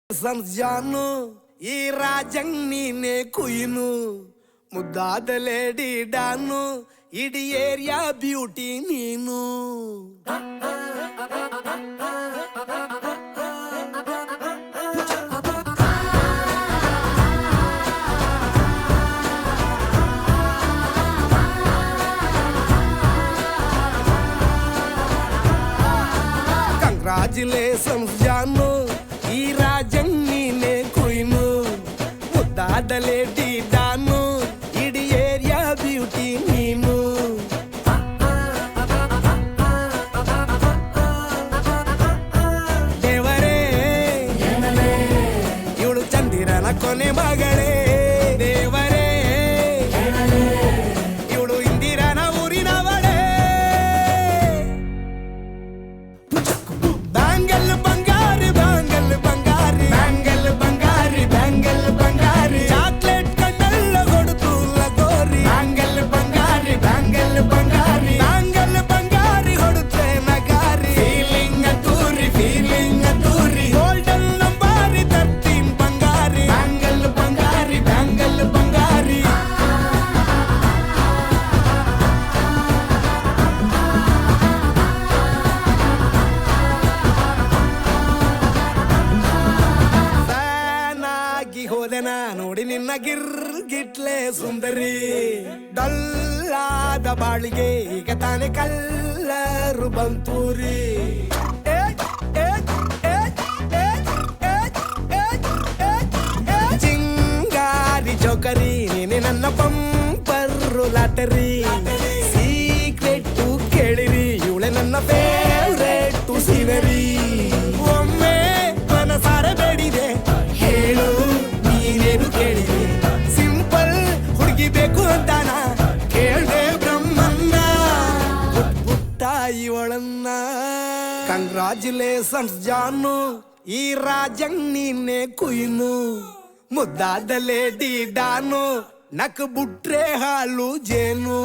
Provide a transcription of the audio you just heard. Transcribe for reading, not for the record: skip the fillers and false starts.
ಸಂಜಾನು ಈ ರಾಜಂಗ್ ನೀನೆ ಕುಯ್ನು ಮುದ್ದಾದ ಲೇಡಿ ಡಾನು ಇಡೀ ಏರಿಯಾ ಬ್ಯೂಟಿ ನೀನು ಕಂಗ್ರಾಚುಲೇಷನ್ಸ್ ಜಾನು ಈ ರಾಜಂಗ್ ನೀನೆ ಕುಯ್ನು ಮುದ್ದಾದ ಲೇಡಿ ಡಾನು ಇಡೀ ಏರಿಯಾ ಬ್ಯೂಟಿ ನೀನು ದೇವರೇ ಇವಳು ಚಂದಿರನ ಕೊನೆ ಮಗಳೇ ದೇವರೇ ಇವಳು ಇಂದಿರನ ಊರಿನವಳೇ ಬ್ಯಾಂಗಲ್ ಬಂಗಾರಿ ಬ್ಯಾಂಗಲ್ ಬಂಗಾರಿ ಬ್ಯಾಂಗಲ್ ಬಂಗಾರಿ ಬ್ಯಾಂಗಲ್ ಬಂಗಾರಿ ಚಾಕ್ಲೇಟ್ ಕಣ್ಣೆಲ್ಲ ಕೊಡುತ್ತು ಲಗೋರಿ ಬ್ಯಾಂಗಲ್ ಬಂಗಾರಿ ಬ್ಯಾಂಗಲ್ ಬಂಗಾರಿ ಬ್ಯಾಂಗಲ್ ಬಂಗಾರಿ ಹೊಡುತ್ತೆ ನಗಾರಿ ಫೀಲಿಂಗ್ ಅದ್ದೂರಿ ಗೋಲ್ಡನ್ ನಂಬಾರಿ 13 ಬಂಗಾರಿ ಬ್ಯಾಂಗಲ್ ಬಂಗಾರಿ ಬ್ಯಾಂಗಲ್ ಬಂಗಾರಿ ಫ್ಯಾನಾಗಿ ಹೋದೆನ ನೋಡಿ ನಿನ್ನ ಗಿರ್ಗಿಟ್ಲೆ ಸುಂದರಿ ಡಲ್ಲಾದ ಬಾಳಿಗೆ ಈಗ ತಾನೆ ಕಲ್ಲರು ಬಂತೂರಿ ಚಿಂಗಾರಿ ಜೋಕರಿ ನೀನೆ ನನ್ನ ಪಂಪರು ಲಾಟರಿ ಸೀಕ್ರೆಟ್ ಕೇಳಿರಿ ಇವಳೆ ನನ್ನ ಫೇವ್ರೇಟ್ ಸೀನರಿ ಒಮ್ಮೆ ಮನಸಾರೆ ಬೇಡಿದೆ ಹೇಳು ನೀನೇನು ಕೇಳಿದೆ ಸಿಂಪಲ್ ಹುಡುಗಿ ಬೇಕು ಅಂತಾನ ಕೇಳ್ದೆ ಬ್ರಹ್ಮನ್ನ ಪುಟ್ಟ ಇವಳನ್ನ ಕಂಗ್ರಾಚುಲೇಷನ್ಸ್ ಜಾನು ಈ ರಾಜಂಗ್ ನೀನೆ ಕುಯ್ನು ಮುದ್ದಾದ ಲೇಡಿ ಡಾನು ನಕ್ ಬುಟ್ರೆ ಹಾಲು ಜೇನು